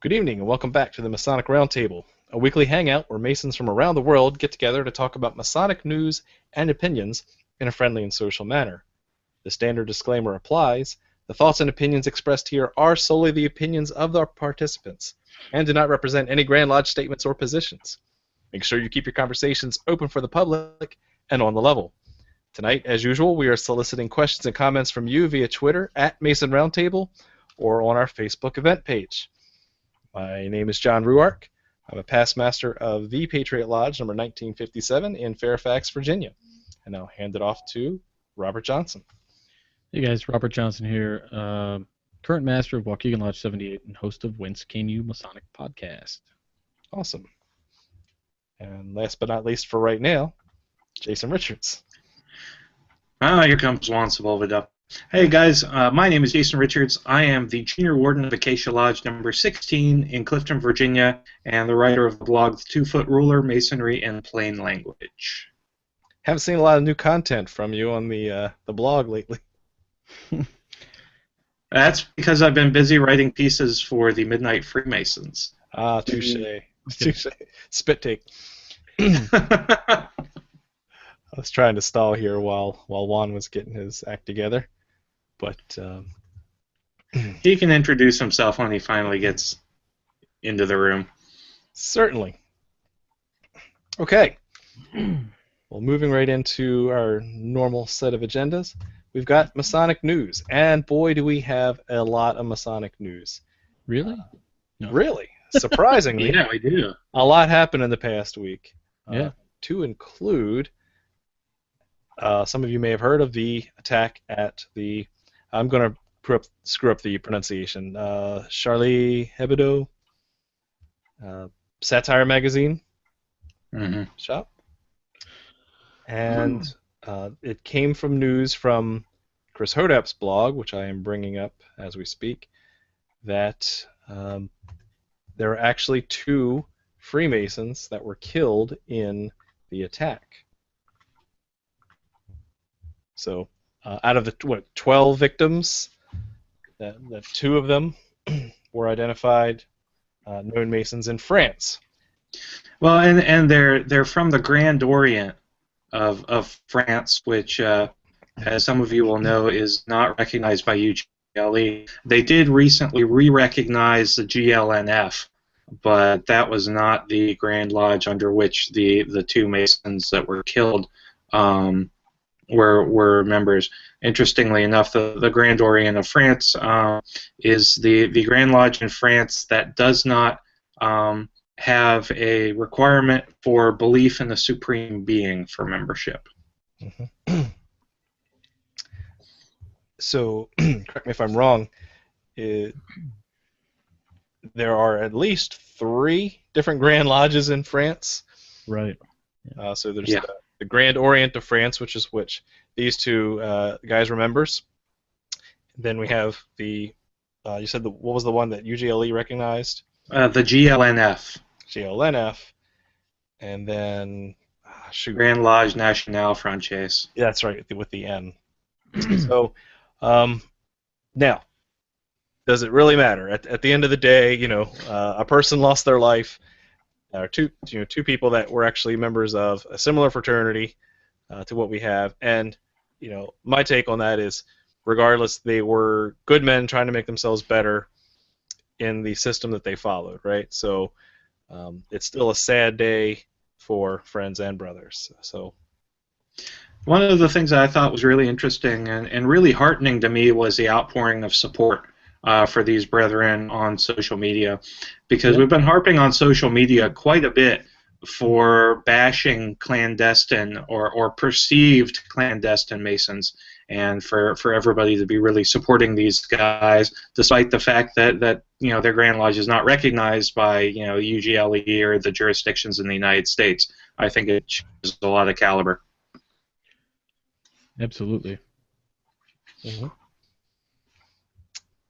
Good evening and welcome back to the Masonic Roundtable, a weekly hangout where Masons from around the world get together to talk about Masonic news and opinions in a friendly and social manner. The standard disclaimer applies. The thoughts and opinions expressed here are solely the opinions of the participants and do not represent any Grand Lodge statements or positions. Make sure you keep your conversations open for the public and on the level. Tonight, as usual, we are soliciting questions and comments from you via Twitter at Mason Roundtable or on our Facebook event page. My name is John Ruark. I'm a past master of the Patriot Lodge, number 1957, in Fairfax, Virginia. And I'll hand it off to Robert Johnson. Hey guys, Robert Johnson here, current master of Waukegan Lodge 78 and host of Whence Came You Masonic Podcast. Awesome. And last but not least for right now, Jason Richards. Here comes Juan Sepulveda. Hey guys, my name is Jason Richards. I am the Junior Warden of Acacia Lodge number 16 in Clifton, Virginia, and the writer of the blog The 2-Foot Ruler, Masonry in Plain Language. Haven't seen a lot of new content from you on the blog lately. That's because I've been busy writing pieces for the Midnight Freemasons. Ah, touche. Touche. Spit take. I was trying to stall here while Juan was getting his act together, but he can introduce himself when he finally gets into the room. Certainly. Okay. Well, moving right into our normal set of agendas, we've got Masonic news, and boy, do we have a lot of Masonic news. Really? No. Really? Surprisingly. Yeah, we do. A lot happened in the past week. Yeah. To include, some of you may have heard of the attack at the, I'm going to screw up the pronunciation, Charlie Hebdo satire magazine shop. And it came from news from Chris Hodap's blog, which I am bringing up as we speak, that there are actually 2 Freemasons that were killed in the attack. So, out of the 12 victims, that 2 of them were identified known Masons in France. Well, and they're from the Grand Orient of France, which, as some of you will know, is not recognized by UGLE. They did recently re-recognize the GLNF, but that was not the Grand Lodge under which the 2 Masons that were killed were members. Interestingly enough, the Grand Orient of France is the Grand Lodge in France that does not have a requirement for belief in the Supreme Being for membership. Mm-hmm. So, correct me if I'm wrong, there are at least 3 different Grand Lodges in France. Right. So there's the Grand Orient of France, which is which these 2 guys were members. Then we have the, you said what was the one that UGLE recognized? The GLNF. GLNF. And then, Grand Lodge Nationale Française. Yeah, that's right, with the N. So, now, does it really matter? At the end of the day, a person lost their life. Or 2 people that were actually members of a similar fraternity to what we have, and my take on that is, regardless, they were good men trying to make themselves better in the system that they followed, right? So it's still a sad day for friends and brothers. So one of the things that I thought was really interesting and really heartening to me was the outpouring of support for these brethren on social media, because we've been harping on social media quite a bit for bashing clandestine or perceived clandestine Masons, and for everybody to be really supporting these guys, despite the fact that their Grand Lodge is not recognized by UGLE or the jurisdictions in the United States. I think it shows a lot of caliber. Absolutely. Mm-hmm.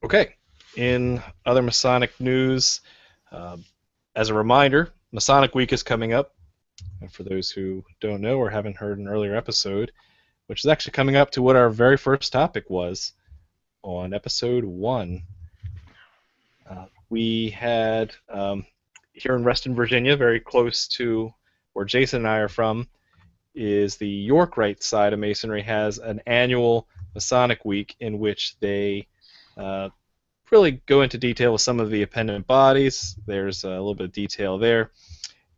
Okay, in other Masonic news, as a reminder, Masonic Week is coming up. And for those who don't know or haven't heard an earlier episode, which is actually coming up to what our very first topic was on episode 1. we had here in Reston, Virginia, very close to where Jason and I are from, is the York Rite side of Masonry has an annual Masonic week in which they really go into detail with some of the appendant bodies. There's a little bit of detail there,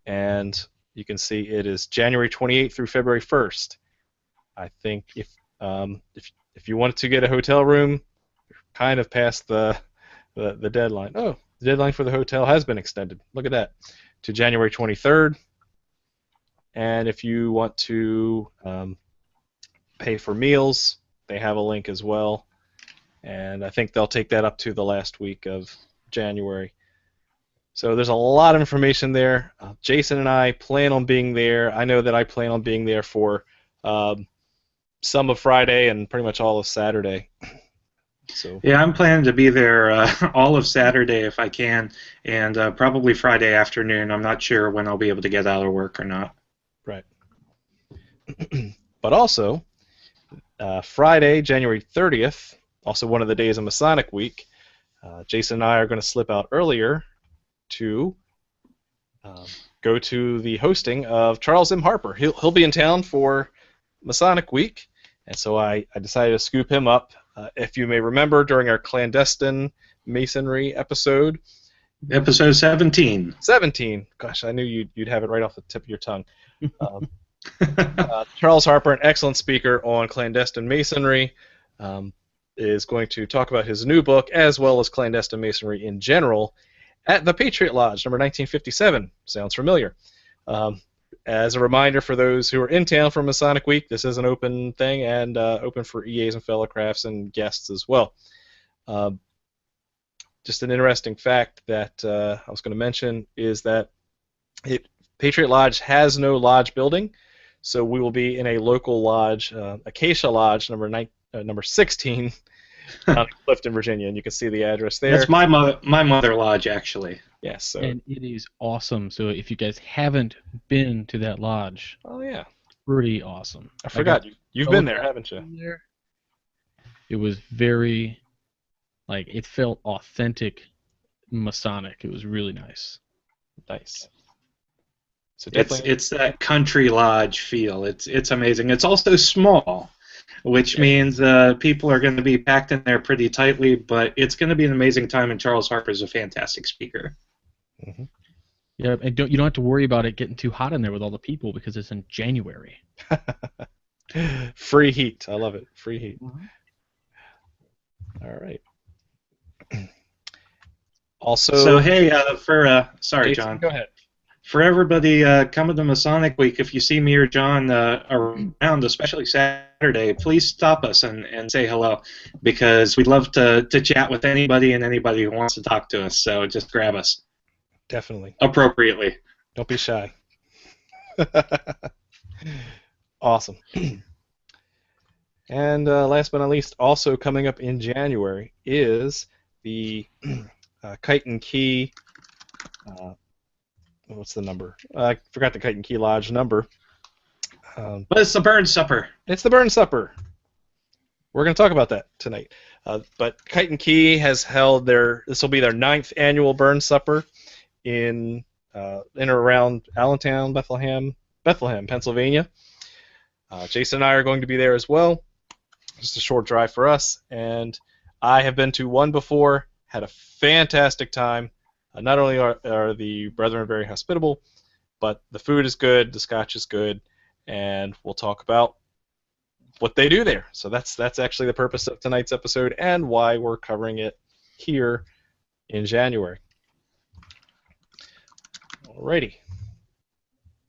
and you can see it is January 28th through February 1st. I think if you wanted to get a hotel room, you're kind of past the deadline. Oh, the deadline for the hotel has been extended. Look at that, to January 23rd. And if you want to pay for meals, they have a link as well. And I think they'll take that up to the last week of January. So there's a lot of information there. Jason and I plan on being there. I know that I plan on being there for some of Friday and pretty much all of Saturday. So yeah, I'm planning to be there all of Saturday if I can, and probably Friday afternoon. I'm not sure when I'll be able to get out of work or not. Right. But also, Friday, January 30th, also one of the days of Masonic Week, Jason and I are going to slip out earlier to go to the hosting of Charles M. Harper. He'll be in town for Masonic Week, and so I decided to scoop him up. If you may remember, during our clandestine Masonry episode, Episode 17. 17. Gosh, I knew you'd have it right off the tip of your tongue. Charles Harper, an excellent speaker on clandestine Masonry, is going to talk about his new book as well as clandestine Masonry in general at the Patriot Lodge, number 1957. Sounds familiar. As a reminder for those who are in town for Masonic Week, this is an open thing and open for EAs and fellow crafts and guests as well. Just an interesting fact that I was going to mention is that Patriot Lodge has no lodge building, so we will be in a local lodge, Acacia Lodge, number 16, out in Clifton, Virginia, and you can see the address there. That's my mother lodge, actually. Yes, so. And it is awesome. So if you guys haven't been to that lodge, Oh yeah, pretty awesome. I forgot you've been there, haven't you? It was very, it felt authentic Masonic. It was really nice. Nice. So definitely, It's that country lodge feel. It's amazing. It's also small, which means people are going to be packed in there pretty tightly, but it's going to be an amazing time, and Charles Harper is a fantastic speaker. Mm-hmm. Yeah, and you don't have to worry about it getting too hot in there with all the people because it's in January. Free heat. I love it. Free heat. Mm-hmm. All right. Also, so hey, sorry, Jason, John. go ahead. For everybody coming to Masonic Week, if you see me or John around, especially Saturday, please stop us and say hello, because we'd love to chat with anybody and anybody who wants to talk to us. So just grab us. Definitely. Appropriately. Don't be shy. Awesome. And last but not least, also coming up in January is the Kite and Key. What's the number? I forgot the Kite and Key Lodge number. But it's the Burn Supper. It's the Burn Supper. We're going to talk about that tonight. But Kite and Key has held this will be their 9th annual Burn Supper in or around Allentown, Bethlehem, Pennsylvania. Jason and I are going to be there as well. Just a short drive for us, and I have been to one before, had a fantastic time. Not only are the brethren very hospitable, but the food is good, the scotch is good, and we'll talk about what they do there. So that's actually the purpose of tonight's episode and why we're covering it here in January. Alrighty.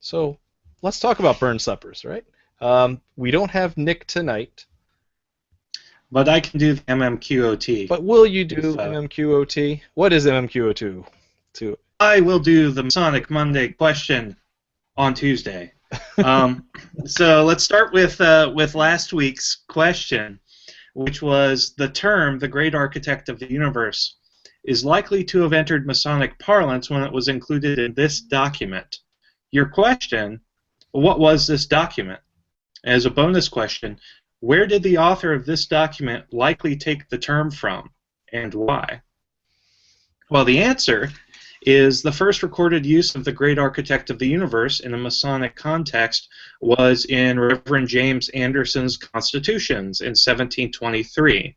So let's talk about burn suppers, right? We don't have Nick tonight. But I can do the MMQOT. But will you do MMQOT? What is MMQOT? I will do the Masonic Monday question on Tuesday. So let's start with last week's question, which was the term "the Great Architect of the Universe" is likely to have entered Masonic parlance when it was included in this document. Your question: what was this document? As a bonus question, where did the author of this document likely take the term from, and why? Well, the answer is the first recorded use of the great architect of the universe in a Masonic context was in Reverend James Anderson's Constitutions in 1723.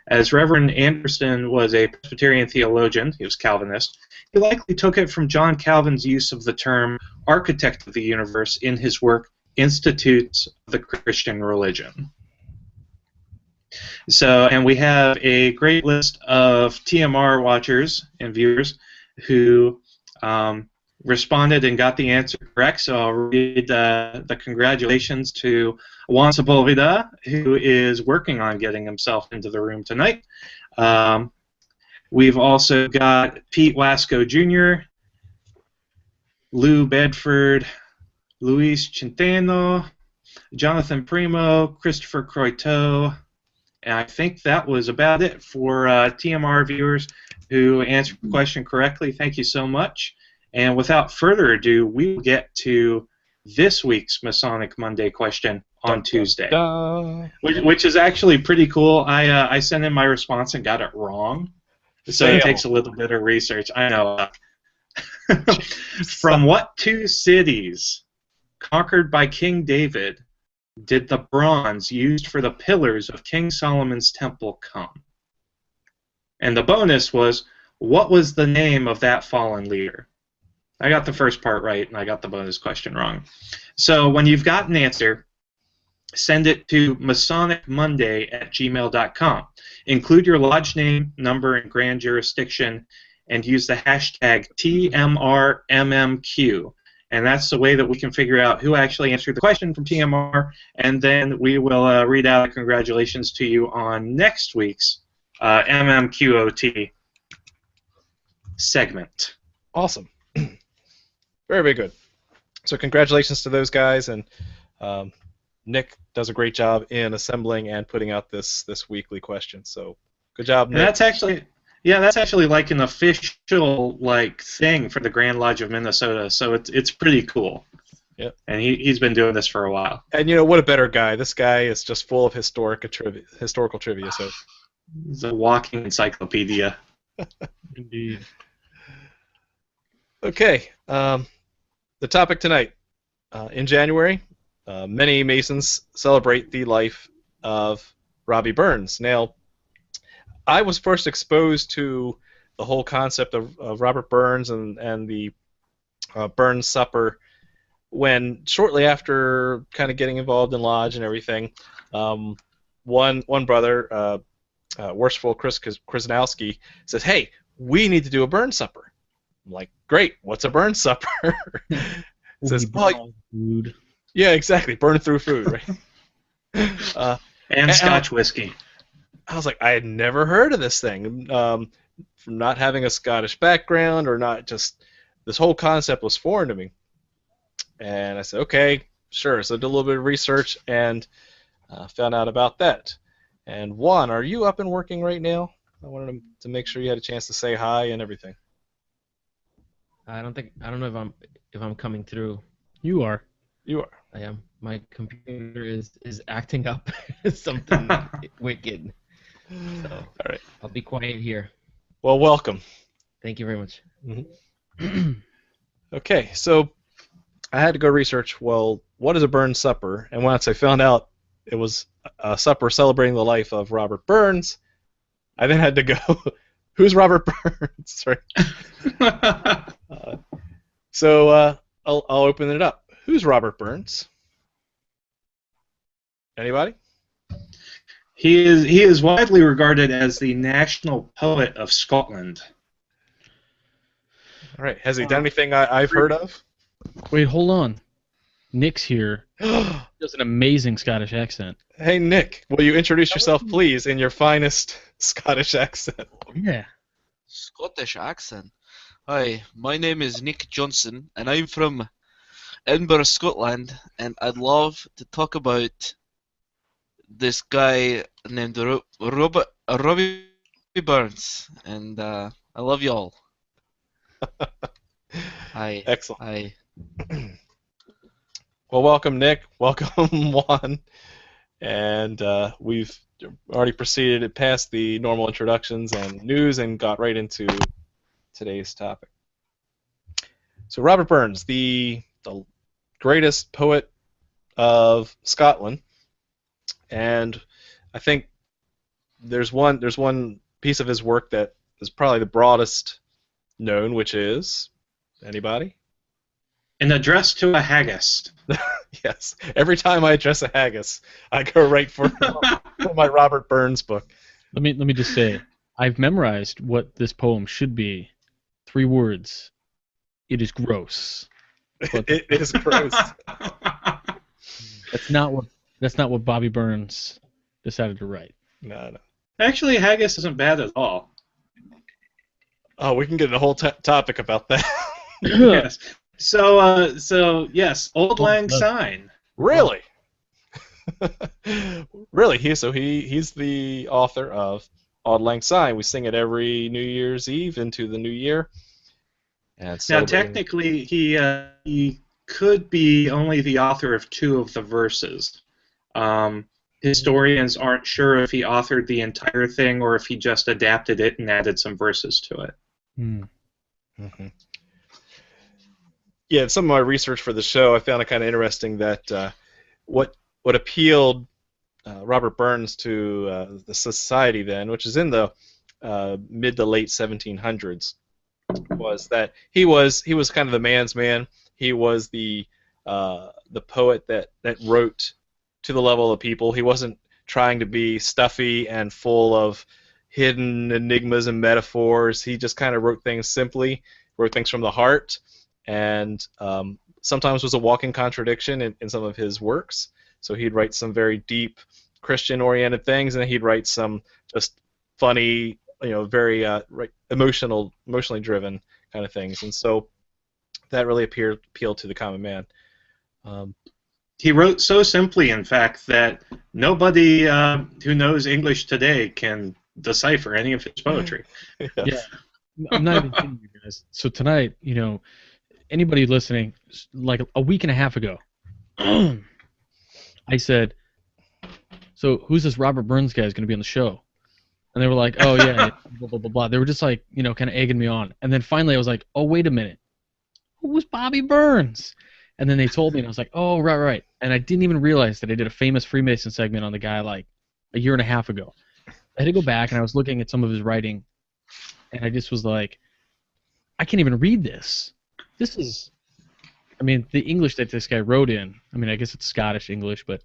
As Reverend Anderson was a Presbyterian theologian, he was Calvinist, he likely took it from John Calvin's use of the term architect of the universe in his work Institutes of the Christian Religion. So, and we have a great list of TMR watchers and viewers who responded and got the answer correct. So I'll read the congratulations to Juan Sepulveda, who is working on getting himself into the room tonight. We've also got Pete Wasco Jr., Lou Bedford, Luis Centeno, Jonathan Primo, Christopher Croiteau, and I think that was about it for TMR viewers who answered the question correctly. Thank you so much. And without further ado, we will get to this week's Masonic Monday question on Tuesday, which is actually pretty cool. I sent in my response and got it wrong, so it takes a little bit of research. I know. From what two cities conquered by King David did the bronze used for the pillars of King Solomon's temple come? And the bonus was, what was the name of that fallen leader? I got the first part right, and I got the bonus question wrong. So when you've got an answer, send it to masonicmonday@gmail.com. Include your lodge name, number, and grand jurisdiction, and use the hashtag TMRMMQ. And that's the way that we can figure out who actually answered the question from TMR, and then we will read out congratulations to you on next week's MMQOT segment. Awesome. Very, very good. So congratulations to those guys, and Nick does a great job in assembling and putting out this weekly question. So good job, Nick. And that's actually like an official thing for the Grand Lodge of Minnesota. So it's pretty cool. Yep. And he's been doing this for a while. And you know what a better guy. This guy is just full of historical trivia. So he's a walking encyclopedia. Indeed. Okay. The topic tonight. In January, many Masons celebrate the life of Robbie Burns. Now, I was first exposed to the whole concept of Robert Burns and the Burns Supper when, shortly after kind of getting involved in Lodge and everything, one brother, Worshipful Chris Krasinowski, says, "Hey, we need to do a Burns Supper." I'm like, "Great, what's a Burns Supper?" Says, food. Yeah, exactly, burn through food, right? And Scotch whiskey. I was like, I had never heard of this thing. From not having a Scottish background, or not, just this whole concept was foreign to me. And I said, okay, sure. So I did a little bit of research and found out about that. And Juan, are you up and working right now? I wanted to make sure you had a chance to say hi and everything. I don't know if I'm coming through. You are. You are. I am. My computer is acting up. Something wicked. So, all right. I'll be quiet here. Well, welcome. Thank you very much. Mm-hmm. Okay, so I had to go research, well, what is a Burns Supper? And once I found out it was a supper celebrating the life of Robert Burns, I then had to go, who's Robert Burns? Right. So I'll open it up. Who's Robert Burns? Anybody? He is widely regarded as the national poet of Scotland. All right. Has he done anything I've heard of? Wait, hold on. Nick's here. Does an amazing Scottish accent. Hey, Nick, will you introduce yourself, please, in your finest Scottish accent? Yeah. Scottish accent. Hi, my name is Nick Johnson, and I'm from Edinburgh, Scotland, and I'd love to talk about this guy named Robbie Burns, and I love y'all. Hi. Excellent. Hi. Well, welcome, Nick. Welcome, Juan. And we've already proceeded past the normal introductions and news and got right into today's topic. So Robert Burns, the greatest poet of Scotland, and I think there's one piece of his work that is probably the broadest known, which is anybody? An address to a haggis. Yes. Every time I address a haggis, I go right for my Robert Burns book. Let me just say, I've memorized what this poem should be. 3 words. It is gross. But It is gross. that's not what Bobby Burns decided to write. No. Actually, haggis isn't bad at all. Oh, we can get in a whole topic about that. Yes. So yes, Auld Lang Syne. Really? Really? He's the author of Auld Lang Syne. We sing it every New Year's Eve into the new year. And Now, technically, he could be only the author of 2 of the verses. Historians aren't sure if he authored the entire thing or if he just adapted it and added some verses to it. Mm-hmm. Yeah, some of my research for the show, I found it kind of interesting that what appealed Robert Burns to the society then, which is in the mid to late 1700s, was that he was kind of the man's man. He was the poet that wrote to the level of people. He wasn't trying to be stuffy and full of hidden enigmas and metaphors. He just kind of wrote things simply, wrote things from the heart, and sometimes was a walking contradiction in some of his works. So he'd write some very deep Christian-oriented things, and then he'd write some just funny, very emotionally driven kind of things. And so that really appealed to the common man. He wrote so simply, in fact, that nobody who knows English today can decipher any of his poetry. Yeah, I'm not even kidding you guys. So tonight, anybody listening, like a week and a half ago, I said, "So who's this Robert Burns guy is going to be on the show?" And they were like, "Oh yeah, blah blah blah blah." They were just like, kind of egging me on. And then finally, I was like, "Oh wait a minute, who was Bobby Burns?" And then they told me, and I was like, "Oh right." And I didn't even realize that I did a famous Freemason segment on the guy like a year and a half ago. I had to go back, and I was looking at some of his writing, and I just was like, I can't even read this. This is, the English that this guy wrote in, I guess it's Scottish English, but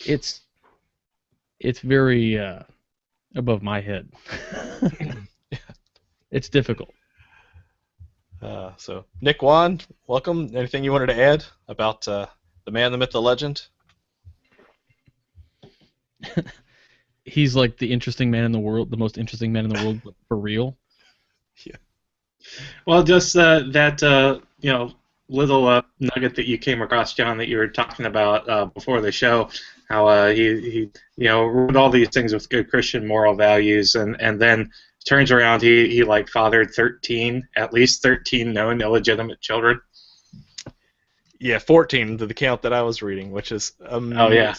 it's very above my head. It's difficult. So, Nick Wan, welcome. Anything you wanted to add about the man, the myth, the legend? He's like the interesting man in the world, the most interesting man in the world, for real. Yeah. Well, just that little nugget that you came across, John, that you were talking about before the show, how he wrote all these things with good Christian moral values, and then turns around, he like fathered at least 13 known illegitimate children. Yeah, 14 to the count that I was reading, which is amazing. Oh yeah,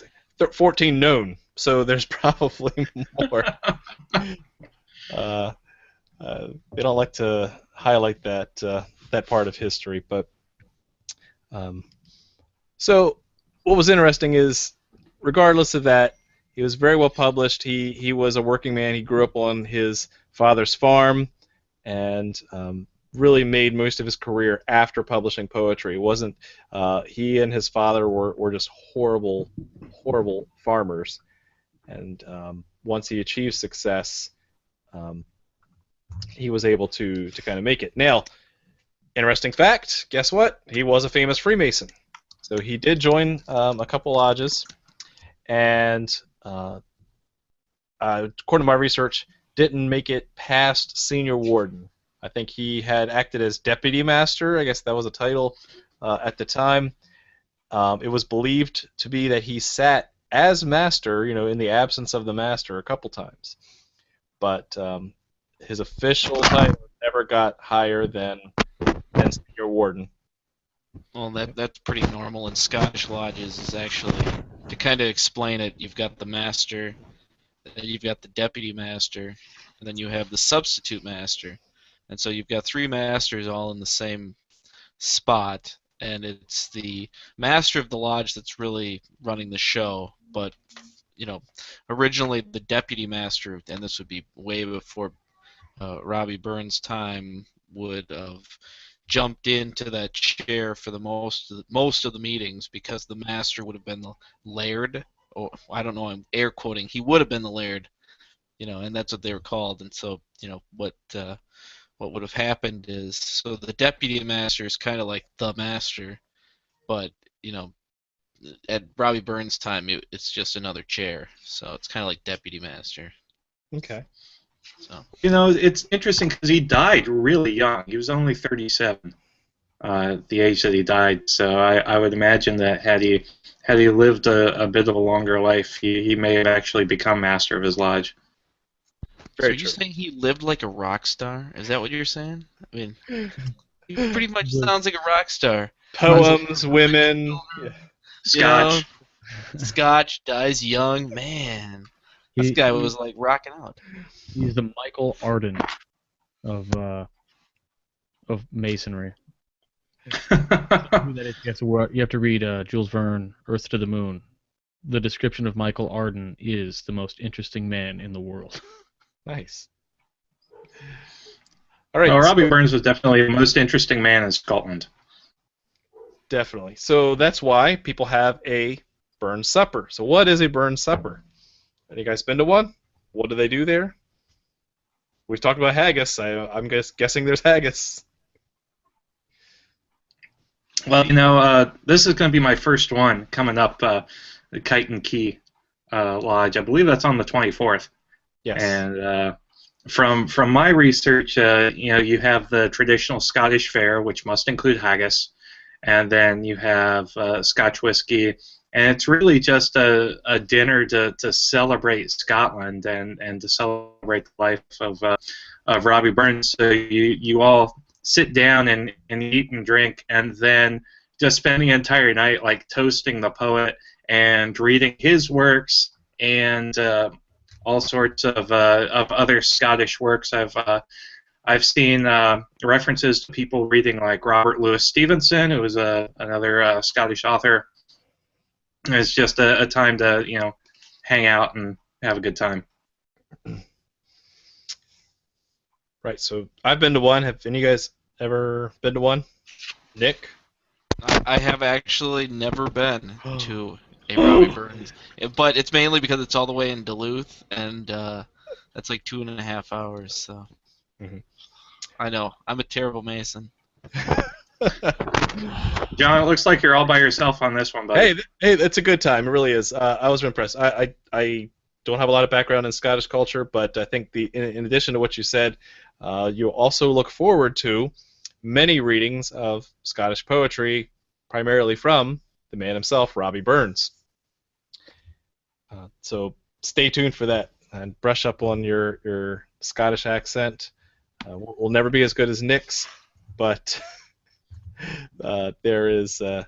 14 known. So there's probably more. They don't like to highlight that part of history, but so what was interesting is, regardless of that, he was very well published. He was a working man. He grew up on his father's farm, and really made most of his career after publishing poetry. It wasn't he and his father were just horrible farmers, and once he achieved success, he was able to kind of make it. Now, interesting fact, guess what? He was a famous Freemason. So he did join a couple lodges, and according to my research, didn't make it past senior warden. I think he had acted as deputy master. I guess that was a title at the time. It was believed to be that he sat as master, in the absence of the master, a couple times. But his official title never got higher than senior warden. Well, that's pretty normal in Scottish lodges. Is actually, to kind of explain it, you've got the master, then you've got the deputy master, and then you have the substitute master. And so you've got three masters all in the same spot, and it's the master of the lodge that's really running the show. But originally the deputy master, and this would be way before Robbie Burns' time, would have jumped into that chair for the most of the meetings, because the master would have been the laird, or I don't know, I'm air quoting. He would have been the laird, and that's what they were called. And so what would have happened is, so the deputy master is kind of like the master, but at Robbie Burns' time it's just another chair, so it's kind of like deputy master. Okay. So It's interesting because he died really young. He was only 37, the age that he died. So I would imagine that had he lived a bit of a longer life, he may have actually become master of his lodge. Very so you're saying he lived like a rock star? Is that what you're saying? I mean, he pretty much sounds like a rock star. Poems, women, Scotch. Scotch, dies young, man. This guy was like rocking out. He's the Michael Arden of Masonry. You have to read Jules Verne, Earth to the Moon. The description of Michael Arden is the most interesting man in the world. Nice. All right. Well, Robbie Burns was definitely the most interesting man in Scotland. Definitely. So that's why people have a Burns supper. So what is a Burns supper? Any guys been to one? What do they do there? We've talked about haggis. I'm guessing there's haggis. Well, this is going to be my first one coming up, the Kite and Key Lodge. I believe that's on the 24th. Yes. And from my research, you have the traditional Scottish fare, which must include haggis, and then you have Scotch whiskey, and it's really just a dinner to celebrate Scotland and to celebrate the life of Robbie Burns. So you all sit down and eat and drink, and then just spend the entire night like toasting the poet and reading his works and all sorts of other Scottish works. I've seen references to people reading like Robert Louis Stevenson, who was another Scottish author. It's just a time to hang out and have a good time. Right. So I've been to one. Have any of you guys ever been to one? Nick? I have actually never been to a Robbie Burns, but it's mainly because it's all the way in Duluth, and that's like 2.5 hours. So I know I'm a terrible Mason. John, it looks like you're all by yourself on this one, buddy. Hey, it's a good time. It really is. I was impressed. I don't have a lot of background in Scottish culture, but I think in addition to what you said, you also look forward to many readings of Scottish poetry, primarily from the man himself, Robbie Burns. So stay tuned for that and brush up on your Scottish accent. We'll never be as good as Nick's, but there's a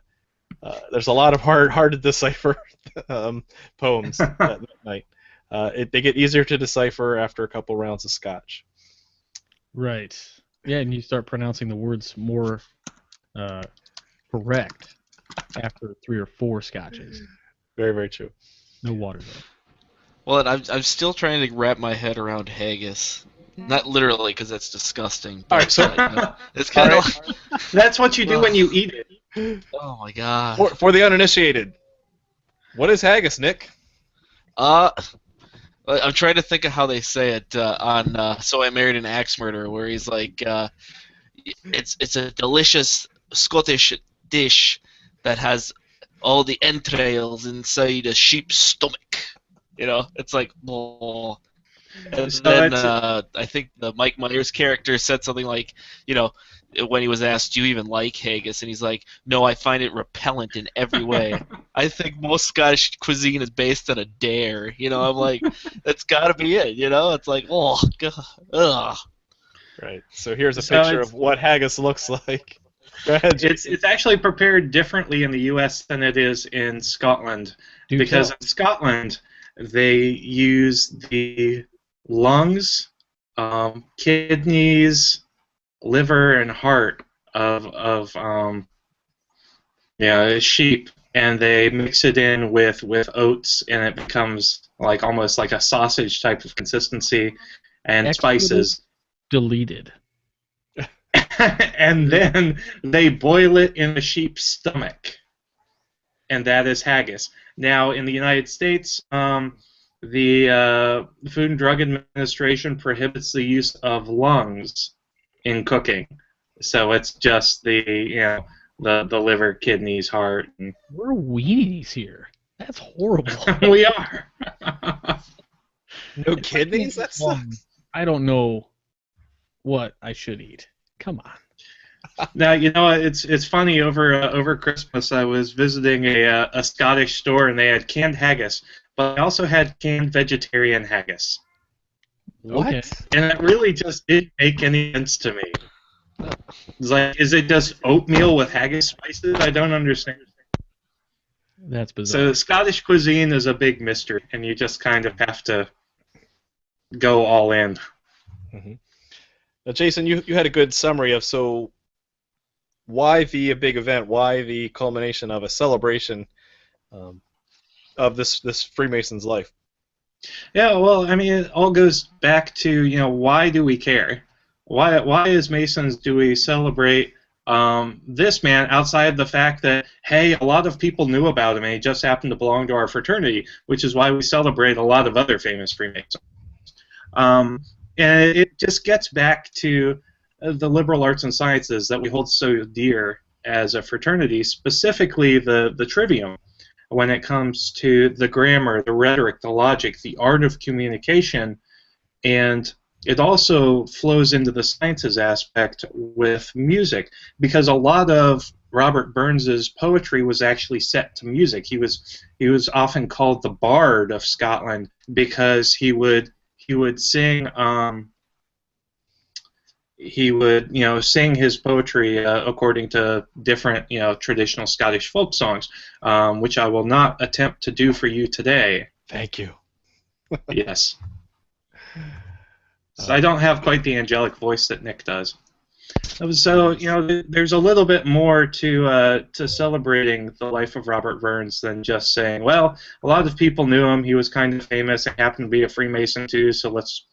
lot of hard to decipher poems that night. They get easier to decipher after a couple rounds of Scotch. Right. Yeah, and you start pronouncing the words more correct after 3 or 4 scotches. Very, very true. No water though. Well, I'm still trying to wrap my head around haggis. Not literally, because that's disgusting. But, all right, so it's kind of. That's what you do when you eat it. Oh my god. For the uninitiated, what is haggis, Nick? I'm trying to think of how they say it on So I Married an Axe Murderer, where he's like, it's a delicious Scottish dish that has all the entrails inside a sheep's stomach. It's like, oh. And then I think the Mike Myers character said something like, when he was asked, do you even like haggis? And he's like, no, I find it repellent in every way. I think most Scottish cuisine is based on a dare. I'm like, that's got to be it. It's like, oh, God. Ugh. Right. So here's a picture of what haggis looks like. Go ahead. It's actually prepared differently in the U.S. than it is in Scotland. Because in Scotland, they use the lungs, kidneys, liver and heart of sheep, and they mix it in with oats, and it becomes like almost like a sausage type of consistency, and Expletive spices. deleted. And then they boil it in the sheep's stomach, and that is haggis. Now, in the United States, the Food and Drug Administration prohibits the use of lungs in cooking, so it's just the liver, kidneys, heart. And We're weenies here. That's horrible. we are. No kidneys? That sucks. I don't know what I should eat. Come on. Now it's funny. Over Christmas, I was visiting a Scottish store, and they had canned haggis, but they also had canned vegetarian haggis, What? Okay. and it really just didn't make any sense to me. It's like, is it just oatmeal with haggis spices? I don't understand. That's bizarre. So Scottish cuisine is a big mystery, and you just kind of have to go all in. Mm-hmm. Now, Jason, you had a good summary of why the big event, why the culmination of a celebration of this Freemason's life. Yeah, well, I mean, it all goes back to, why do we care? Why as Masons do we celebrate this man outside the fact that, hey, a lot of people knew about him and he just happened to belong to our fraternity, which is why we celebrate a lot of other famous Freemasons. And it just gets back to the liberal arts and sciences that we hold so dear as a fraternity, specifically the trivium, when it comes to the grammar, the rhetoric, the logic, the art of communication, and it also flows into the sciences aspect with music, because a lot of Robert Burns's poetry was actually set to music. He was often called the Bard of Scotland because he would sing sing his poetry according to different traditional Scottish folk songs, which I will not attempt to do for you today. Thank you. Yes. So I don't have quite the angelic voice that Nick does. So there's a little bit more to celebrating the life of Robert Burns than just saying, well, a lot of people knew him. He was kind of famous and happened to be a Freemason too. So let's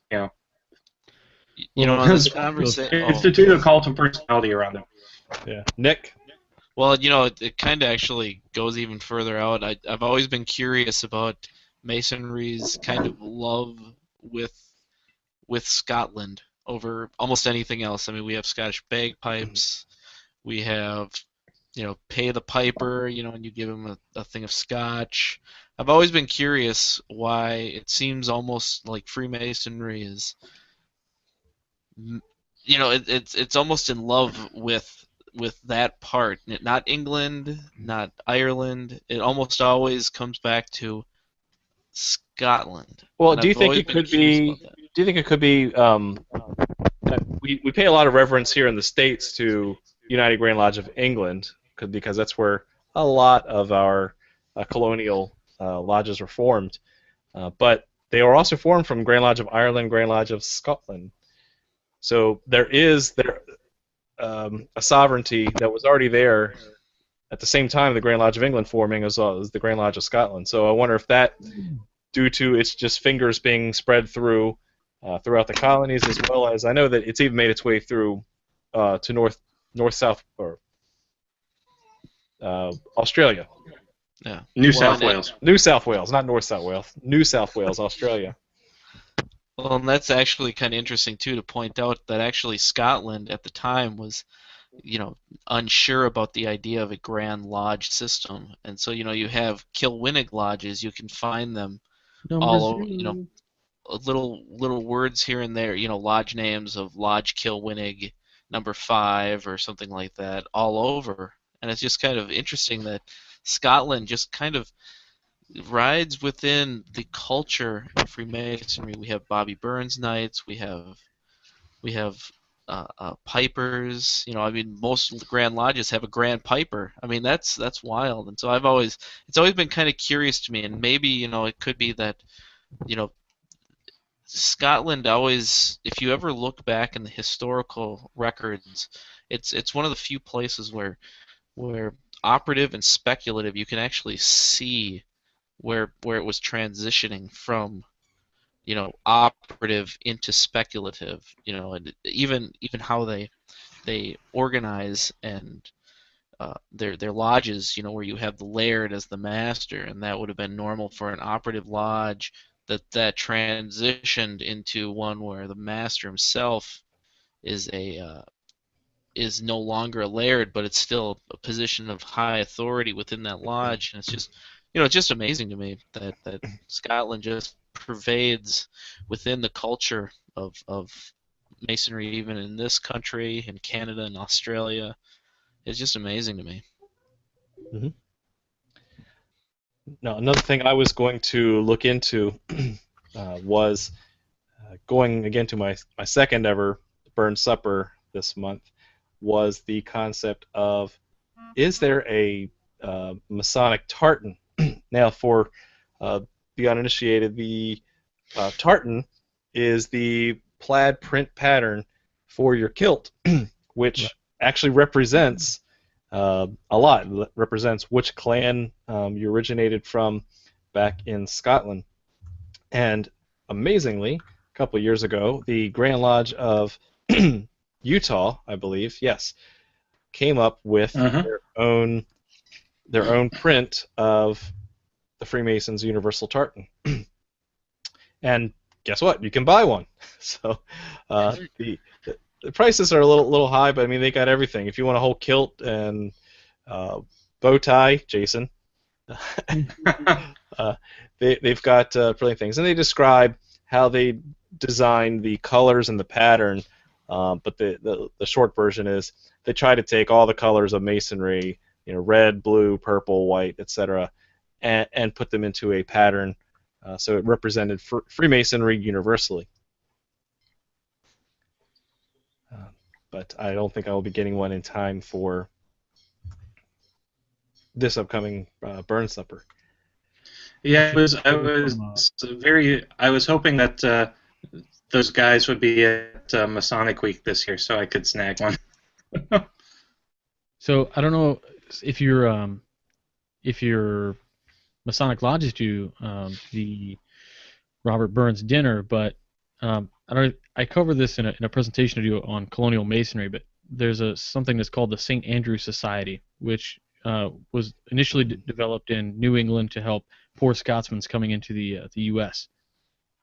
in this conversation, institute a cult of personality around him. Yeah, Nick. Well, it kind of actually goes even further out. I've always been curious about Masonry's kind of love with Scotland over almost anything else. I mean, we have Scottish bagpipes, we have, pay the piper, and you give him a thing of scotch. I've always been curious why it seems almost like Freemasonry is, it's almost in love with that part. Not England, not Ireland. It almost always comes back to Scotland. Well, And do you I've think always it been could curious be? about that. Do you think it could be? We pay a lot of reverence here in the States to United Grand Lodge of England because that's where a lot of our colonial lodges were formed. But they were also formed from Grand Lodge of Ireland, Grand Lodge of Scotland. So there is a sovereignty that was already there at the same time the Grand Lodge of England forming as well as the Grand Lodge of Scotland. So I wonder if that, due to its just fingers being spread throughout the colonies, as well as I know that it's even made its way through to north-south or Australia. Yeah. New South Wales. New South Wales, not North South Wales. New South Wales, Australia. Well, and that's actually kind of interesting too to point out that actually Scotland at the time was, unsure about the idea of a Grand Lodge system, and so you have Kilwinnig lodges. You can find them all over, little words here and there, lodge names of Lodge Kilwinnig number 5 or something like that all over, and it's just kind of interesting that Scotland just kind of rides within the culture of Freemasonry. We have Bobby Burns Knights. We have pipers. Most Grand Lodges have a Grand Piper. I mean, that's wild. And so it's always been kind of curious to me. And maybe it could be that Scotland always, if you ever look back in the historical records, it's one of the few places where operative and speculative, you can actually see where it was transitioning from, operative into speculative, and even how they organize, and their lodges, where you have the laird as the master, and that would have been normal for an operative lodge, that transitioned into one where the master himself is is no longer a laird, but it's still a position of high authority within that lodge, and it's just amazing to me that Scotland just pervades within the culture of Masonry, even in this country, in Canada and Australia. It's just amazing to me. Hmm. Now, another thing I was going to look into was going again to my second ever Burn Supper this month, was the concept of, is there a Masonic tartan? Now, for the uninitiated, the tartan is the plaid print pattern for your kilt, which actually represents a lot. It represents which clan you originated from back in Scotland. And amazingly, a couple of years ago, the Grand Lodge of Utah, I believe, yes, came up with their own print of the Freemasons Universal Tartan. And guess what? You can buy one. So the prices are a little high, but I mean, they got everything. If you want a whole kilt and bow tie, Jason, they've got plenty of things, and they describe how they design the colors and the pattern. But the short version is they try to take all the colors of Masonry, red, blue, purple, white, etc., and put them into a pattern, so it represented Freemasonry universally. But I don't think I will be getting one in time for this upcoming Burn Supper. Yeah, I was hoping that those guys would be at Masonic Week this year, so I could snag one. So I don't know if your Masonic lodges do the Robert Burns dinner, but I cover this in a presentation I do on colonial masonry. But there's something that's called the St. Andrew Society, which was initially developed in New England to help poor Scotsmen coming into the U.S.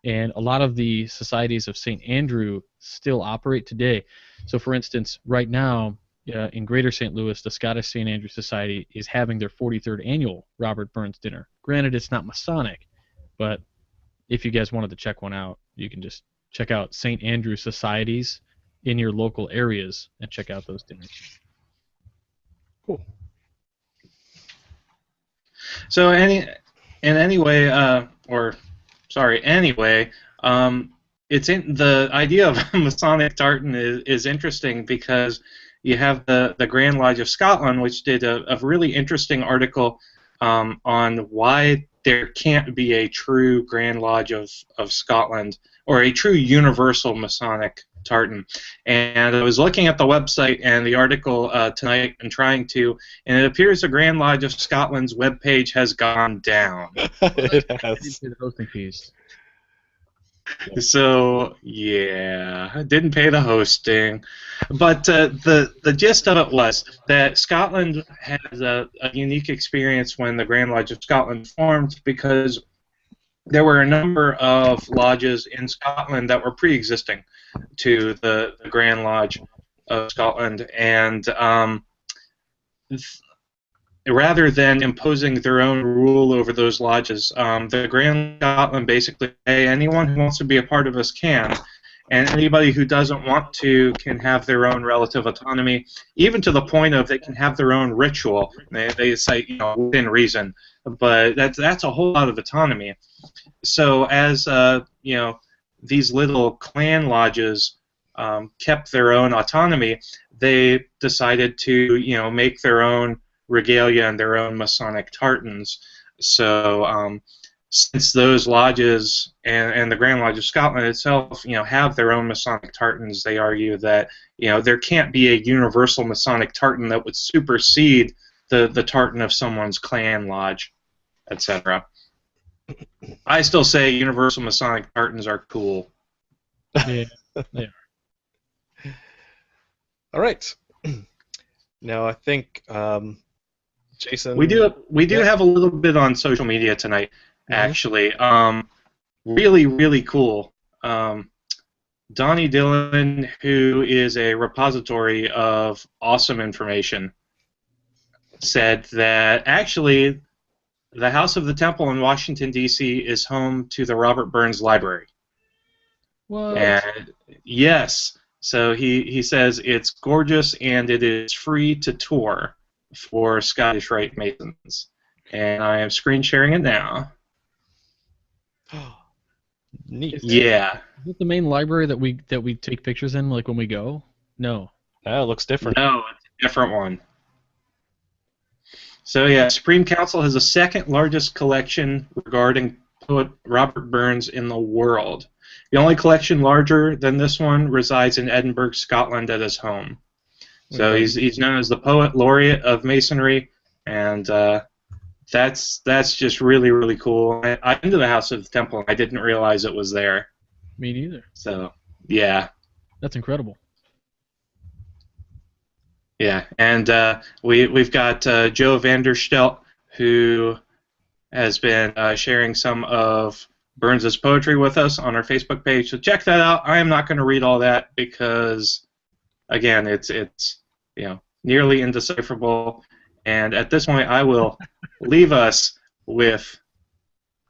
And a lot of the societies of St. Andrew still operate today. So, for instance, right now in Greater St. Louis, the Scottish St. Andrew Society is having their 43rd annual Robert Burns dinner. Granted, it's not Masonic, but if you guys wanted to check one out, you can just check out St. Andrew Societies in your local areas and check out those dinners. Cool. So anyway, it's in the idea of Masonic tartan is interesting because you have the Grand Lodge of Scotland, which did a really interesting article on why there can't be a true Grand Lodge of Scotland or a true universal Masonic tartan. And I was looking at the website and the article tonight and and it appears the Grand Lodge of Scotland's webpage has gone down. It has. The hosting fees. So yeah, didn't pay the hosting, but the gist of it was that Scotland has a unique experience when the Grand Lodge of Scotland formed, because there were a number of lodges in Scotland that were pre-existing to the Grand Lodge of Scotland, and rather than imposing their own rule over those lodges, the Grand Scotland basically, hey, anyone who wants to be a part of us can, and anybody who doesn't want to can have their own relative autonomy, even to the point of they can have their own ritual. They say, within reason, but that's a whole lot of autonomy. So as these little clan lodges kept their own autonomy, they decided to make their own regalia and their own Masonic tartans. So since those lodges and the Grand Lodge of Scotland itself, have their own Masonic tartans, they argue that there can't be a universal Masonic tartan that would supersede the tartan of someone's clan lodge, etc. I still say universal Masonic tartans are cool. Yeah, they are. All right. Now I think Jason. We do Yeah. have a little bit on social media tonight, actually. Really, really cool. Donnie Dillon, who is a repository of awesome information, said that actually the House of the Temple in Washington, D.C. is home to the Robert Burns Library. What? And yes, so he says it's gorgeous and it is free to tour for Scottish Rite Masons. And I am screen sharing it now. Neat. Yeah. Is it the main library that we take pictures in, like when we go? No. That looks different. No, it's a different one. So yeah, Supreme Council has the second largest collection regarding poet Robert Burns in the world. The only collection larger than this one resides in Edinburgh, Scotland, at his home. So he's known as the Poet Laureate of Masonry, and that's just really, really cool. I've been to the House of the Temple, and I didn't realize it was there. Me neither. So yeah. That's incredible. Yeah, and we've got Joe Vanderstelt, who has been sharing some of Burns's poetry with us on our Facebook page. So check that out. I am not going to read all that because, again, it's nearly indecipherable. And at this point, I will leave us with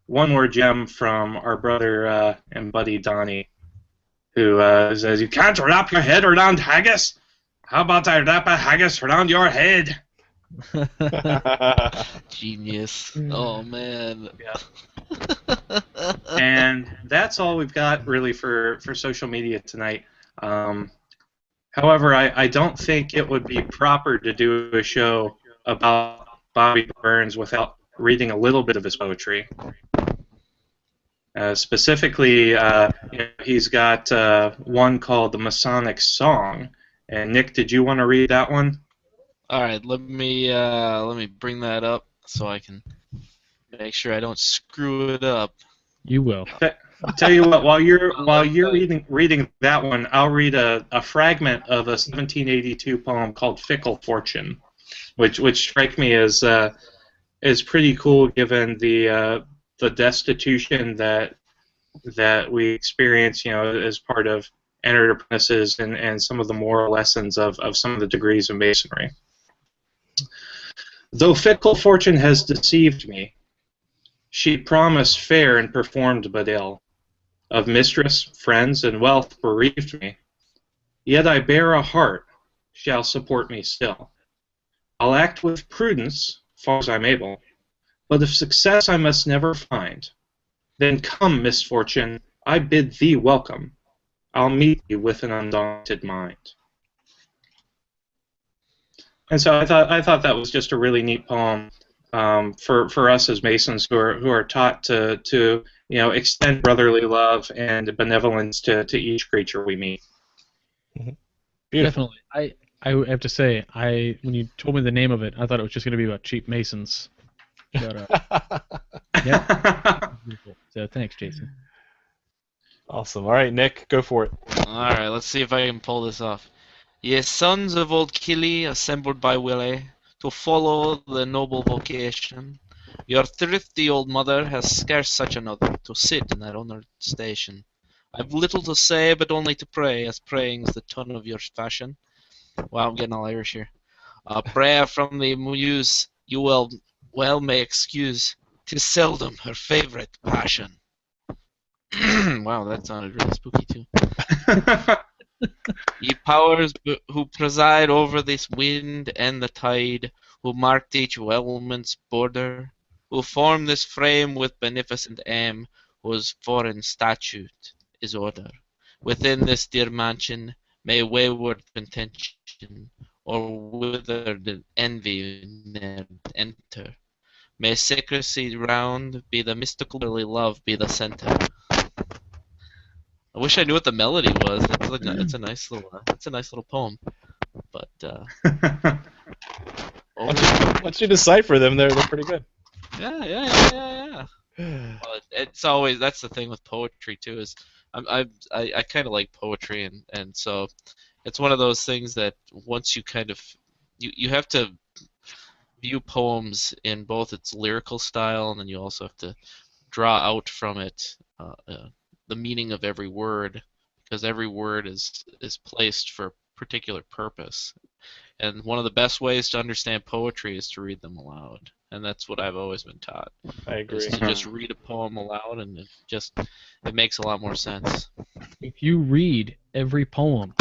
one more gem from our brother and buddy Donnie, who says, "You can't wrap your head around haggis. How about I wrap a haggis around your head?" Genius. Oh, man. Yeah. And that's all we've got, really, for social media tonight. However, I don't think it would be proper to do a show about Bobby Burns without reading a little bit of his poetry. Specifically, he's got one called the Masonic Song. And Nick, did you want to read that one? All right, let me bring that up so I can make sure I don't screw it up. You will. I'll tell you what. While you're reading that one, I'll read a fragment of a 1782 poem called "Fickle Fortune," which strike me as pretty cool given the destitution that we experience, as part of entered apprentices and some of the moral lessons of some of the degrees of Masonry. Though fickle fortune has deceived me, she promised fair and performed but ill. Of mistress, friends, and wealth bereaved me. Yet I bear a heart shall support me still. I'll act with prudence, far as I'm able, but if success I must never find, then come, misfortune, I bid thee welcome. I'll meet you with an undaunted mind. And so I thought that was just a really neat poem for us as Masons who are taught to extend brotherly love and benevolence to each creature we meet. Beautiful. Definitely. I have to say, when you told me the name of it, I thought it was just going to be about cheap Masons. But, yeah. So thanks, Jason. Awesome. All right, Nick, go for it. Alright, let's see if I can pull this off. Ye sons of old Killy, assembled by Willie, to follow the noble vocation, your thrifty old mother has scarce such another to sit in that honoured station. I've little to say, but only to pray, as praying's the ton of your fashion. Wow, I'm getting all Irish here. A prayer from the muse you well may excuse, 'tis seldom her favourite passion. Wow, that sounded really spooky too. Ye powers who preside over this wind and the tide, who marked each element's border, who form this frame with beneficent aim, whose foreign statute is order. Within this dear mansion may wayward contention or withered envy ne'er enter, May secrecy round be the mystical love be the center. I wish I knew what the melody was. It's a nice little poem. But Once you decipher them, they're pretty good. yeah. Well, it's always, that's the thing with poetry too, is I kind of like poetry, and so it's one of those things that once you kind of you have to view poems in both its lyrical style, and then you also have to draw out from it the meaning of every word, because every word is placed for a particular purpose. And one of the best ways to understand poetry is to read them aloud. And that's what I've always been taught. I agree. Is to just read a poem aloud, and it makes a lot more sense. If you read every poem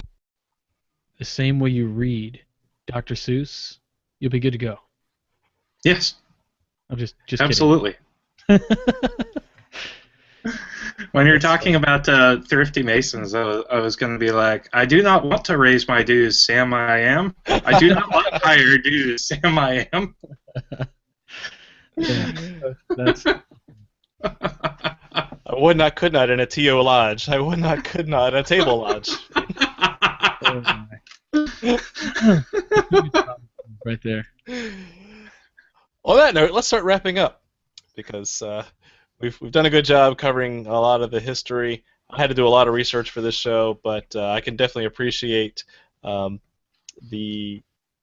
the same way you read Dr. Seuss, you'll be good to go. Yes. I'm just absolutely. When you're talking about thrifty Masons, I was going to be like, I do not want to raise my dues, Sam I am. I do not want higher dues, Sam I am. Yeah, that's I would not, could not in a TO lodge. I would not, could not in a table lodge. right there. On that note, let's start wrapping up, because we've done a good job covering a lot of the history. I had to do a lot of research for this show, but I can definitely appreciate the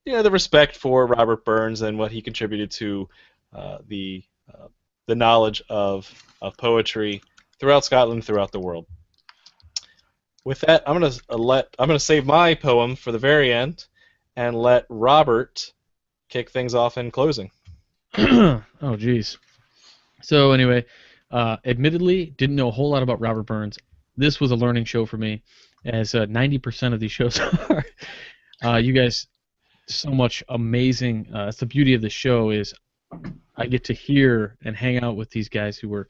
respect for Robert Burns and what he contributed to the knowledge of poetry throughout Scotland, throughout the world. With that, I'm gonna save my poem for the very end and let Robert kick things off in closing. Oh, geez. So anyway, admittedly, didn't know a whole lot about Robert Burns. This was a learning show for me, as 90% of these shows are. You guys, so much amazing. That's the beauty of the show, is I get to hear and hang out with these guys who were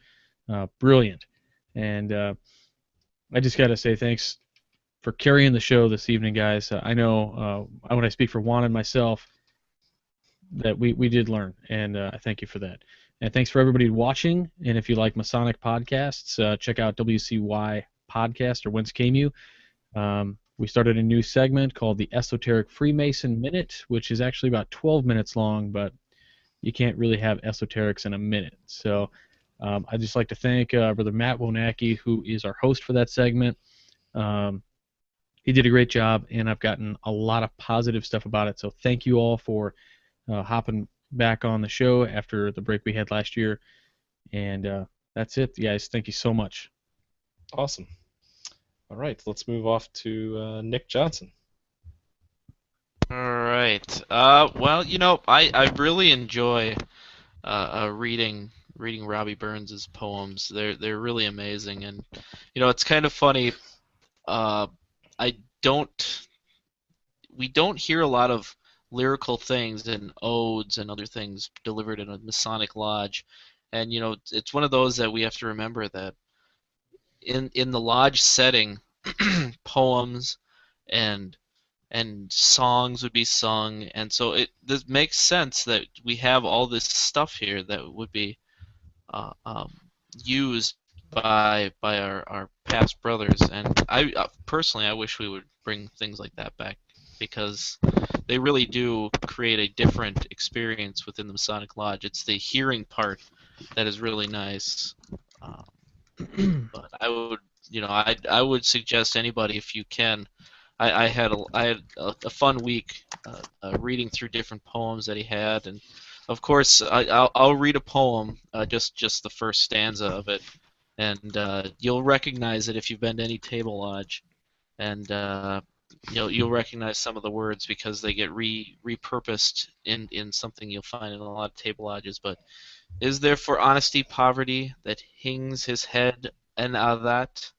brilliant. And I just got to say thanks for carrying the show this evening, guys. I know when I speak for Juan and myself, that we did learn, and I thank you for that. And thanks for everybody watching. And if you like Masonic podcasts, check out WCY Podcast or Whence Came You. We started a new segment called the Esoteric Freemason Minute, which is actually about 12 minutes long, but you can't really have esoterics in a minute. So I'd just like to thank Brother Matt Wonacki, who is our host for that segment. He did a great job, and I've gotten a lot of positive stuff about it. So thank you all for hopping back on the show after the break we had last year. And that's it, guys. Thank you so much. Awesome. All right, let's move off to Nick Johnson. All right. Well, I really enjoy reading Robbie Burns's poems. They're really amazing, and it's kind of funny. We don't hear a lot of lyrical things and odes and other things delivered in a Masonic lodge, and it's one of those that we have to remember that in the lodge setting, poems and songs would be sung, and so this makes sense that we have all this stuff here that would be used by our past brothers. And I personally, I wish we would bring things like that back, because they really do create a different experience within the Masonic Lodge. It's the hearing part that is really nice. But I would suggest anybody, if you can. I had a fun week reading through different poems that he had, and of course I'll read a poem, just the first stanza of it, and you'll recognize it if you've been to any table lodge, and you'll recognize some of the words because they get repurposed in something you'll find in a lot of table lodges. But is there for honesty poverty that hangs his head and a' that?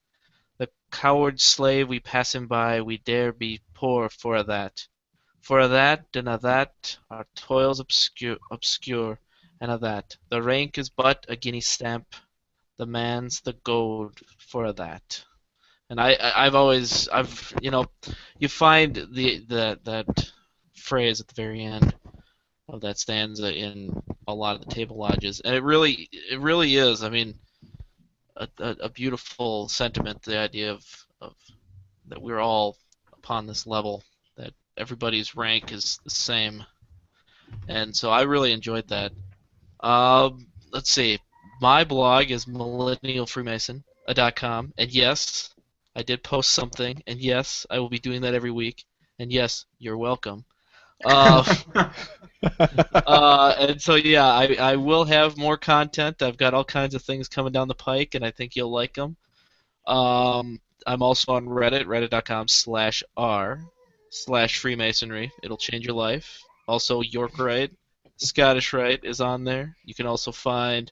The coward slave we pass him by, we dare be poor for a' that. For a' that and a' that our toils obscure, and a' that the rank is but a guinea stamp, the man's the gold for a' that. And I've you find that phrase at the very end of that stanza in a lot of the table lodges, and it really is. I mean, a beautiful sentiment. The idea of that we're all upon this level, that everybody's rank is the same, and so I really enjoyed that. Let's see. My blog is millennialfreemason.com, and yes, I did post something, and yes, I will be doing that every week, and yes, you're welcome. Uh, and so yeah, I will have more content. I've got all kinds of things coming down the pike, and I think you'll like them. I'm also on Reddit, reddit.com/r/Freemasonry. It'll change your life. Also, York Rite, Scottish Rite is on there. You can also find,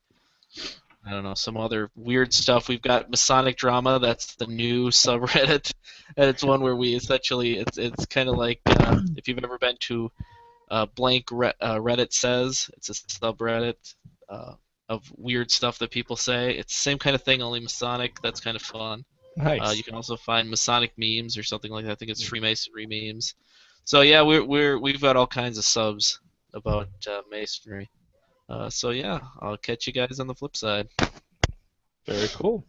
I don't know, some other weird stuff. We've got Masonic Drama. That's the new subreddit, and it's one where we essentially it's kind of like if you've ever been to Reddit says, it's a subreddit of weird stuff that people say. It's the same kind of thing, only Masonic. That's kind of fun. Nice. You can also find Masonic memes or something like that. I think it's Freemasonry memes. So yeah, we've got all kinds of subs about Masonry. So yeah, I'll catch you guys on the flip side. Very cool.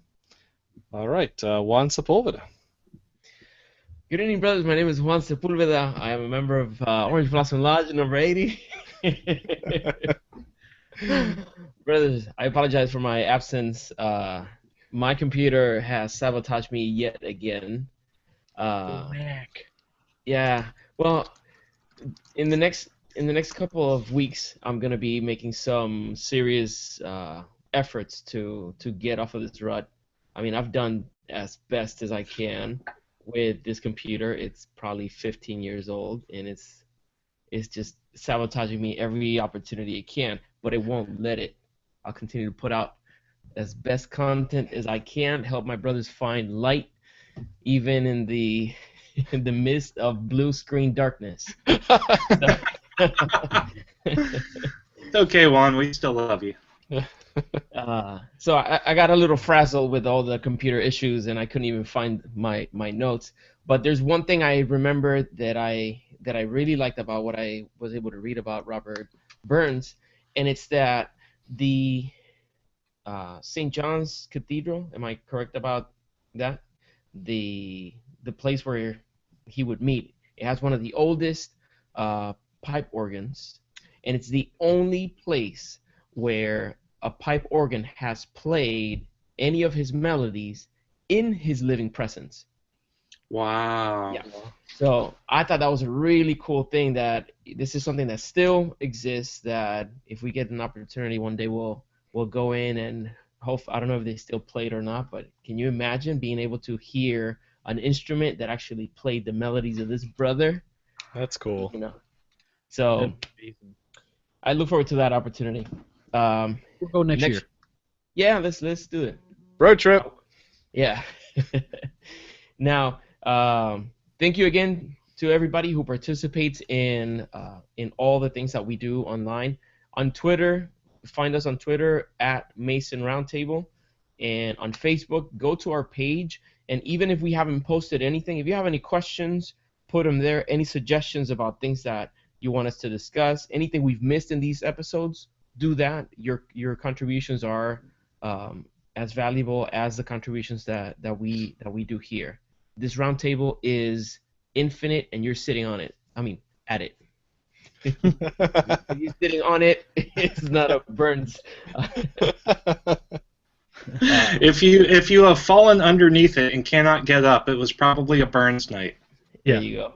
All right, Juan Sepulveda. Good evening, brothers. My name is Juan Sepulveda. I am a member of Orange Blossom Lodge, number 80. Brothers, I apologize for my absence. My computer has sabotaged me yet again. Yeah. Well, in the next couple of weeks, I'm gonna be making some serious efforts to get off of this rut. I mean, I've done as best as I can with this computer. It's probably 15 years old, and it's just sabotaging me every opportunity it can, but it won't let it. I'll continue to put out as best content as I can, help my brothers find light, even in the midst of blue screen darkness. It's okay, Juan. We still love you. So I got a little frazzled with all the computer issues, and I couldn't even find my notes. But there's one thing I remember that I really liked about what I was able to read about Robert Burns, and it's that the St. John's Cathedral, am I correct about that? The place where he would meet, it has one of the oldest pipe organs, and it's the only place where a pipe organ has played any of his melodies in his living presence. Wow. Yeah. So I thought that was a really cool thing, that this is something that still exists, that if we get an opportunity one day we'll go in and hope, I don't know if they still play it or not, but can you imagine being able to hear an instrument that actually played the melodies of this brother? That's cool. You know. So I look forward to that opportunity. We'll go next year. Yeah, let's do it. Road trip. Yeah. Now, thank you again to everybody who participates in all the things that we do online. On Twitter, find us on Twitter at Mason Roundtable, and on Facebook, go to our page. And even if we haven't posted anything, if you have any questions, put them there. Any suggestions about things that you want us to discuss, anything we've missed in these episodes, do that. Your contributions are as valuable as the contributions that we do here. This roundtable is infinite, and you're sitting on it. I mean, at it. If you're sitting on it, it's not a Burns. If you have fallen underneath it and cannot get up, it was probably a Burns night. There you go.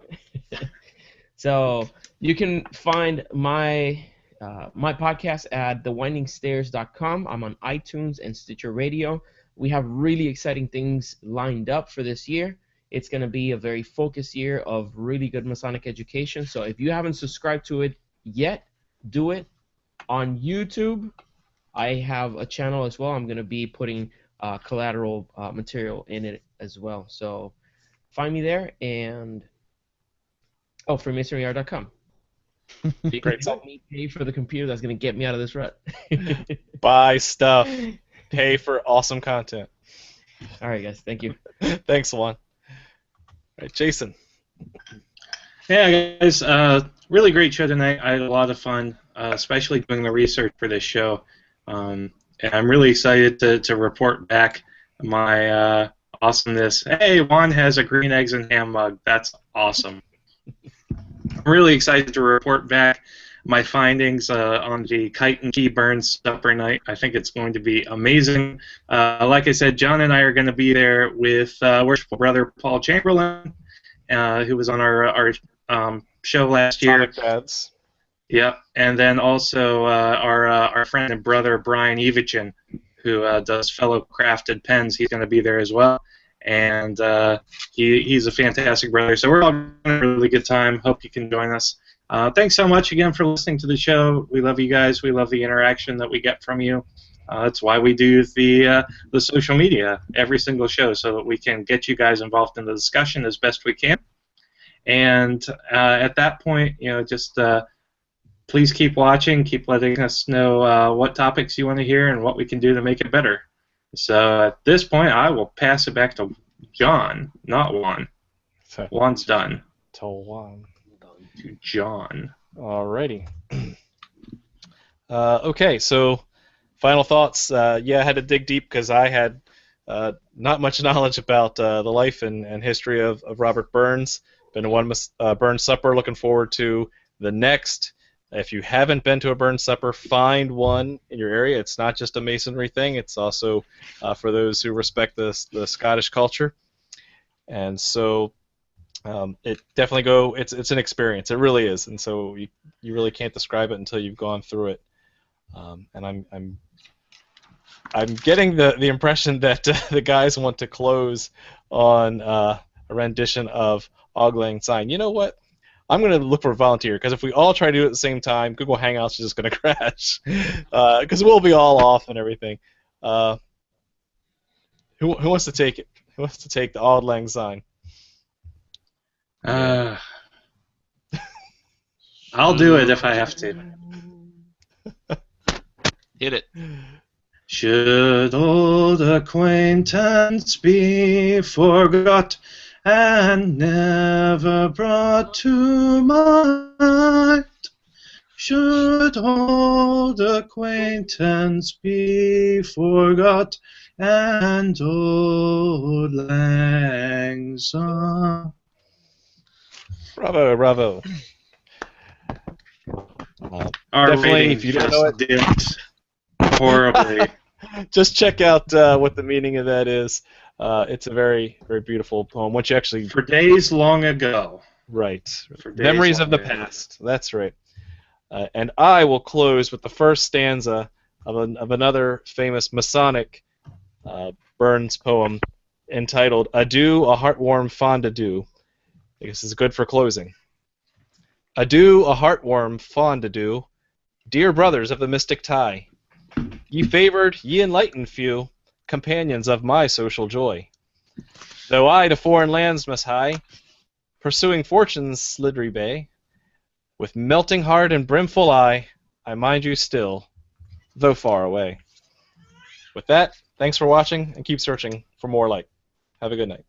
So you can find my podcast at thewindingstairs.com. I'm on iTunes and Stitcher Radio. We have really exciting things lined up for this year. It's going to be a very focused year of really good Masonic education. So if you haven't subscribed to it yet, do it. On YouTube, I have a channel as well. I'm going to be putting collateral material in it as well. So find me there, and freemasonryr.com. You can help me pay for the computer that's going to get me out of this rut. Buy stuff. Pay for awesome content. All right, guys. Thank you. Thanks, Juan. All right, Jason. Yeah, guys, really great show tonight. I had a lot of fun. especially doing the research for this show. And I'm really excited to report back my awesomeness. Hey, Juan has a green eggs and ham mug. That's awesome. I'm really excited to report back my findings on the Kite and Key Burns supper night. I think it's going to be amazing. Like I said, John and I are going to be there with worshipful brother Paul Chamberlain, who was on our show last year. Sonic Dads. Yep, and then also our friend and brother Brian Evichin, who does Fellow Crafted Pens. He's going to be there as well, and he's a fantastic brother. So we're all having a really good time. Hope you can join us. Thanks so much again for listening to the show. We love you guys. We love the interaction that we get from you. That's why we do the social media every single show, so that we can get you guys involved in the discussion as best we can. And at that point, just please keep watching, keep letting us know what topics you want to hear and what we can do to make it better. So at this point, I will pass it back to John, not Juan. Juan's done. To Juan. To John. Alrighty. Okay, so final thoughts. Yeah, I had to dig deep because I had not much knowledge about the life and history of Robert Burns. Been to one Burns Supper. Looking forward to the next. If you haven't been to a Burns Supper, find one in your area. It's not just a Masonry thing. It's also for those who respect the Scottish culture. And so it definitely it's an experience. It really is. And so you really can't describe it until you've gone through it. And I'm getting the impression that the guys want to close on a rendition of Auld, syne. You know what? I'm going to look for a volunteer, because if we all try to do it at the same time, Google Hangouts is just going to crash, because we'll be all off and everything. Who wants to take it? Who wants to take the Auld, syne? I'll do it if I have to. Hit it. Should old acquaintance be forgot and never brought to mind? Should old acquaintance be forgot and auld lang syne? Bravo, bravo. Our Definitely, rating if you don't know it, dipped horribly. just check out what the meaning of that is. It's a very, very beautiful poem. Once you actually For days long ago. right, For days memories of the long ago. past. That's right. And I will close with the first stanza of another famous Masonic Burns poem entitled "Adieu, a heartwarm fond adieu." I guess it's good for closing. Adieu, a heartwarm fond adieu, dear brothers of the mystic tie. Ye favored, ye enlightened few, companions of my social joy. Though I to foreign lands must hie, pursuing fortune's slidry bay, with melting heart and brimful eye, I mind you still, though far away. With that, thanks for watching, and keep searching for more light. Have a good night.